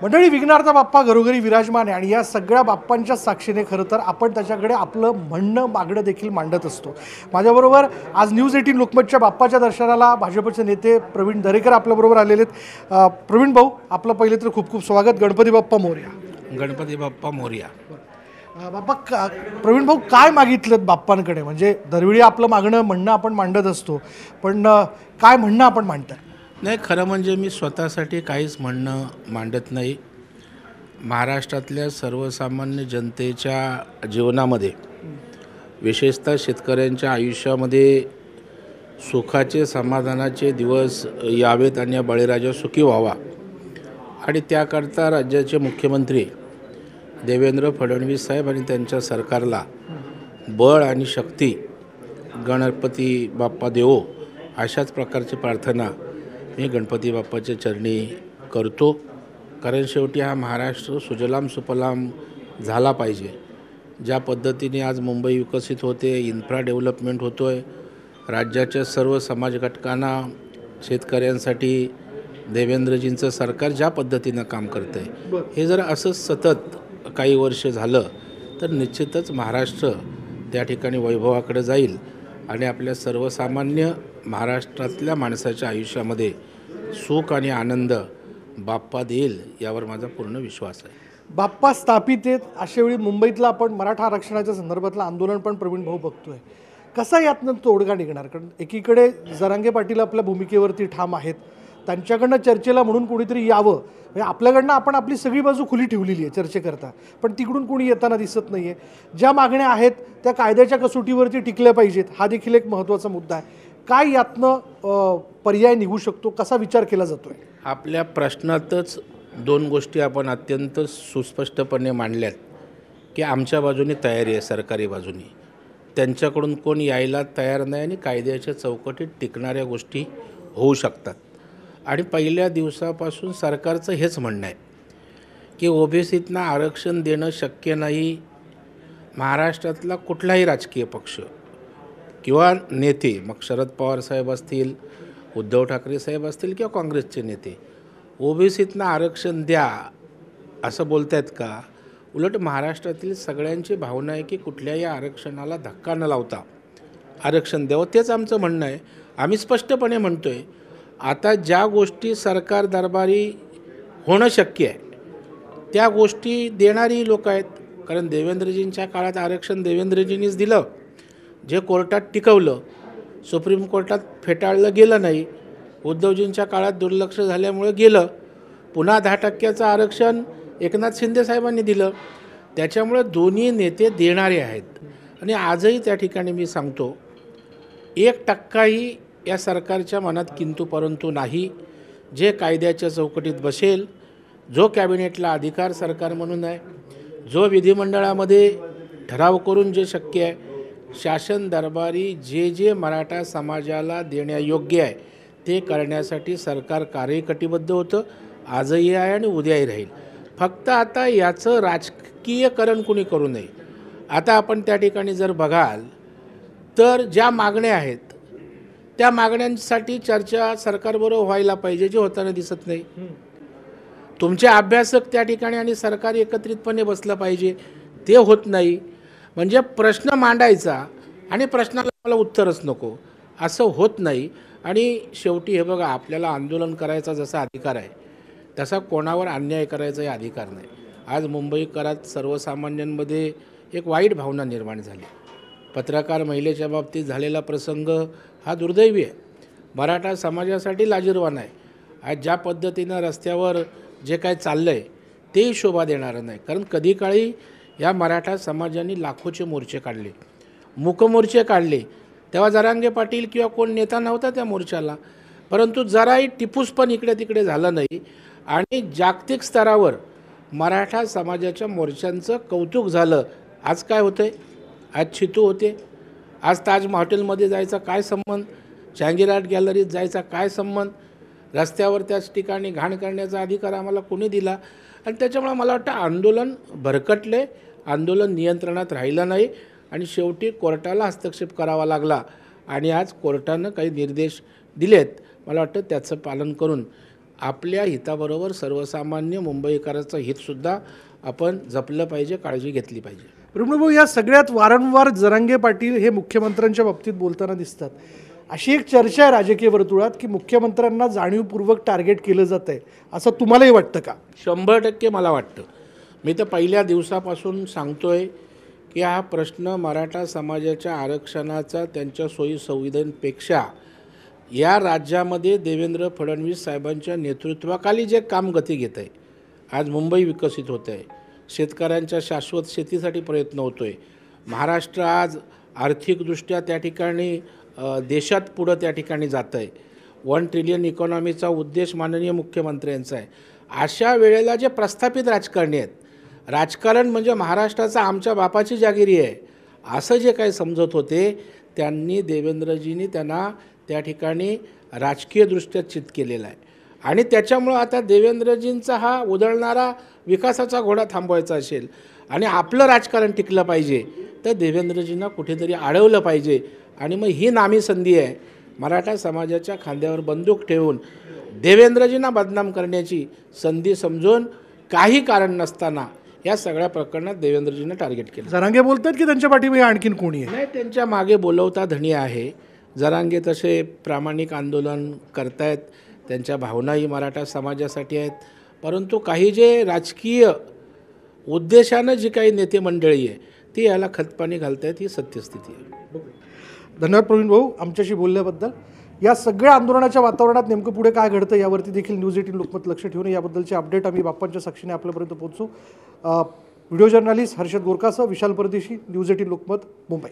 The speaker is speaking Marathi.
मंडळी, विघ्नार्थ बाप्पा घरोघरी विराजमान आहे आणि या सगळ्या बाप्पांच्या साक्षीने खरं तर आपण त्याच्याकडे आपलं म्हणणं मागणं देखील मांडत असतो. माझ्याबरोबर आज न्यूज 18 लोकमतच्या बाप्पाच्या दर्शनाला भाजपचे नेते प्रवीण दरेकर आपल्याबरोबर आलेले आहेत. प्रवीण भाऊ, आपलं पहिले तर खूप खूप स्वागत. गणपती बाप्पा मोरया. गणपती बाप्पा मोरया. बाप्पा, प्रवीण भाऊ काय मागितलं बाप्पांकडे? म्हणजे दरवेळी आपलं म्हणणं आपण मांडत असतो, पण काय म्हणणं आपण मांडताय? नाही, खरं म्हणजे मी स्वतःसाठी काहीच म्हणणं मांडत नाही. महाराष्ट्रातल्या सर्वसामान्य जनतेच्या जीवनामध्ये, विशेषतः शेतकऱ्यांच्या आयुष्यामध्ये सुखाचे समाधानाचे दिवस यावेत आणि या बळीराजा सुखी व्हावा, आणि त्याकरता राज्याचे मुख्यमंत्री देवेंद्र फडणवीस साहेब आणि त्यांच्या सरकारला बळ आणि शक्ती गणपती बाप्पा देवो, अशाच प्रकारची प्रार्थना मी गणपती बाप्पाच्या चरणी करतो. कारण शेवटी हा महाराष्ट्र सुजलाम सुफलाम झाला पाहिजे. ज्या पद्धतीने आज मुंबई विकसित होते, इन्फ्रा डेव्हलपमेंट होतो आहे, राज्याच्या सर्व समाज घटकांना, शेतकऱ्यांसाठी देवेंद्रजींचं सरकार ज्या पद्धतीनं काम करतं आहे, हे जर असंच सतत काही वर्ष झालं तर निश्चितच महाराष्ट्र त्या ठिकाणी वैभवाकडे जाईल आणि आपल्या सर्वसामान्य महाराष्ट्रातल्या माणसाच्या आयुष्यामध्ये सुख आणि आनंद बाप्पा देईल, यावर माझा पूर्ण विश्वास आहे. बाप्पा स्थापित आहेत अशावेळी मुंबईतला आपण मराठा आरक्षणाच्या संदर्भातलं आंदोलन पण प्रवीण भाऊ बघतोय. कसा यातनं तोडगा निघणार? कारण एकीकडे जरांगे पाटील आपल्या भूमिकेवरती ठाम आहेत, त्यांच्याकडनं चर्चेला म्हणून कोणीतरी यावं, म्हणजे आपल्याकडनं आपण आपली सगळी बाजू खुली ठेवलेली आहे चर्चेकरता, पण तिकडून कोणी येताना दिसत नाही आहे. ज्या मागण्या आहेत त्या कायद्याच्या कसोटीवरती टिकल्या पाहिजेत, हा देखील एक महत्त्वाचा मुद्दा आहे. काय यातनं पर्याय निघू शकतो? कसा विचार केला जातोय? आपल्या प्रश्नातच दोन गोष्टी आपण अत्यंत सुस्पष्टपणे मांडल्यात की आमच्या बाजूने तयारी आहे, सरकारी बाजूने. त्यांच्याकडून कोण यायला तयार नाही आणि कायद्याच्या चौकटीत टिकणाऱ्या गोष्टी होऊ शकतात. आणि पहिल्या दिवसापासून सरकारचं हेच म्हणणं आहे की ओबीसीतना आरक्षण देणं शक्य नाही. महाराष्ट्रातला कुठलाही राजकीय पक्ष किंवा नेते, मग शरद पवार साहेब असतील, उद्धव ठाकरे साहेब असतील किंवा काँग्रेसचे नेते, ओबीसीतना आरक्षण द्या असं बोलत आहेत का? उलट महाराष्ट्रातील सगळ्यांची भावना आहे की कुठल्याही आरक्षणाला धक्का न लावता आरक्षण द्यावं, तेच आमचं म्हणणं आहे. आम्ही स्पष्टपणे म्हणतो आहे, आता ज्या गोष्टी सरकार दरबारी होणं शक्य आहे त्या गोष्टी देणारी लोक आहेत. कारण देवेंद्रजींच्या काळात आरक्षण देवेंद्रजींनीच दिलं, जे कोर्टात टिकवलं, सुप्रीम कोर्टात फेटाळलं गेलं नाही. उद्धवजींच्या काळात दुर्लक्ष झाल्यामुळे गेलं. पुन्हा 10% आरक्षण एकनाथ शिंदे साहेबांनी दिलं. त्याच्यामुळे दोन्ही नेते देणारे आहेत. आणि आजही त्या ठिकाणी मी सांगतो, 1% या सरकारच्या मनात किंतु परंतु नाही. जे कायद्याच्या चौकटीत बसेल, जो कॅबिनेटला अधिकार सरकार म्हणून आहे, जो विधिमंडळामध्ये ठराव करून जे शक्य आहे, शासन दरबारी जे जे मराठा समाजाला देण्यायोग्य आहे ते करण्यासाठी सरकार कार्यकटिबद्ध होतं. आजही आहे आणि उद्याही राहील. फक्त आता याचं राजकीयकरण कुणी करू नये. आता आपण त्या ठिकाणी जर बघाल तर ज्या मागण्या आहेत त्या मागण्यांसाठी चर्चा सरकारबरोबर व्हायला पाहिजे, जे होताना दिसत नाही. तुमचे अभ्यासक त्या ठिकाणी आणि सरकार एकत्रितपणे बसलं पाहिजे, ते होत नाही. म्हणजे प्रश्न मांडायचा आणि प्रश्नाला मला उत्तरच नको, असं होत नाही. आणि शेवटी हे बघा, आपल्याला आंदोलन करायचा जसा अधिकार आहे तसा कोणावर अन्याय करायचाही अधिकार नाही. आज मुंबईकरात सर्वसामान्यांमध्ये एक वाईट भावना निर्माण झाली. पत्रकार महिलेच्या बाबतीत झालेला प्रसंग हा दुर्दैवी आहे, मराठा समाजासाठी लाजिरवाणा आहे. आज ज्या पद्धतीनं रस्त्यावर जे काय चाललं आहे तेही शोभा देणारं नाही. कारण कधी काळी या मराठा समाजाने लाखोचे मोर्चे काढले, मूकमोर्चे काढले, तेव्हा जरांगे पाटील किंवा कोण नेता नव्हता त्या मोर्चाला, परंतु जराही टिपूस पण इकडे तिकडे झालं नाही. आणि जागतिक स्तरावर मराठा समाजाच्या मोर्चांचं कौतुक झालं. आज काय होतं आहे? आज चितू होते. आज ताज हॉटेलमध्ये जायचा काय संबंध? जहांगीर आर्ट गॅलरीत जायचा काय संबंध? रस्त्यावर त्याच ठिकाणी घाण करण्याचा अधिकार आम्हाला कोणी दिला? आणि त्याच्यामुळे मला वाटतं आंदोलन भरकटले, आंदोलन नियंत्रणात राहिलं नाही आणि शेवटी कोर्टाला हस्तक्षेप करावा लागला. आणि आज कोर्टानं काही निर्देश दिलेत, मला वाटतं त्याचं पालन करून आपल्या हिताबरोबर सर्वसामान्य मुंबईकरांचं हितसुद्धा आपण जपलं पाहिजे, काळजी घेतली पाहिजे. प्रवीण, या सगळ्यात वारंवार जरांगे पाटील हे मुख्यमंत्र्यांच्या बाबतीत बोलताना दिसतात. अशी एक चर्चा आहे राजकीय वर्तुळात की मुख्यमंत्र्यांना जाणीवपूर्वक टार्गेट केलं जात आहे, असं तुम्हालाही वाटतं का? 100% मला वाटतं. मी तर पहिल्या दिवसापासून सांगतोय की हा प्रश्न मराठा समाजाच्या आरक्षणाचा त्यांच्या सोयी सुविधांपेक्षा या राज्यामध्ये देवेंद्र फडणवीस साहेबांच्या नेतृत्वाखाली जे काम गती घेत आहे, आज मुंबई विकसित होत आहे, शेतकऱ्यांच्या शाश्वत शेतीसाठी प्रयत्न होतो आहे, महाराष्ट्र आज आर्थिकदृष्ट्या त्या ठिकाणी देशात पुढं त्या ठिकाणी जातं आहे, 1 ट्रिलियन इकॉनॉमीचा उद्देश माननीय मुख्यमंत्र्यांचा आहे. अशा वेळेला जे प्रस्थापित राजकारणी आहेत, राजकारण म्हणजे महाराष्ट्राचा आमच्या बापाची जागिरी आहे असं जे काही समजत होते, त्यांनी देवेंद्रजींनी त्यांना त्या ठिकाणी राजकीयदृष्ट्या चित केलेला आहे. आणि त्याच्यामुळं आता देवेंद्रजींचा हा उधळणारा विकासाचा घोडा थांबवायचा असेल आणि आपलं राजकारण टिकलं पाहिजे तर देवेंद्रजींना कुठेतरी अडवलं पाहिजे. आणि मग ही नामी संधी आहे मराठा समाजाच्या खांद्यावर बंदूक ठेवून देवेंद्रजींना बदनाम करण्याची संधी समजून काही कारण नसताना या सगळ्या प्रकरणात देवेंद्रजींना टार्गेट केलं. जरांगे बोलतात की त्यांच्या पाठीमागे आणखीन कोणी आहे? नाही, त्यांच्या मागे बोलवता धनी आहे. जरांगे तसे प्रामाणिक आंदोलन करतायत, त्यांच्या भावनाही मराठा समाजासाठी आहेत. परंतु काही जे राजकीय उद्देशानं जी काही नेते मंडळी आहे ती याला खतपाणी घालतायत, ही सत्यस्थिती आहे. धन्यवाद प्रवीण भाऊ आमच्याशी बोलल्याबद्दल. या सगळ्या आंदोलनाच्या वातावरणात नेमकं पुढे काय घडतं यावरती देखील न्यूज 18 लोकमत लक्ष ठेवून याबद्दलचे अपडेट आम्ही बाप्पांच्या साक्षीने आपल्यापर्यंत पोहोचू. व्हिडिओ जर्नलिस्ट हर्षद गोरकासह विशाल परदेशी, न्यूज 18 लोकमत, मुंबई.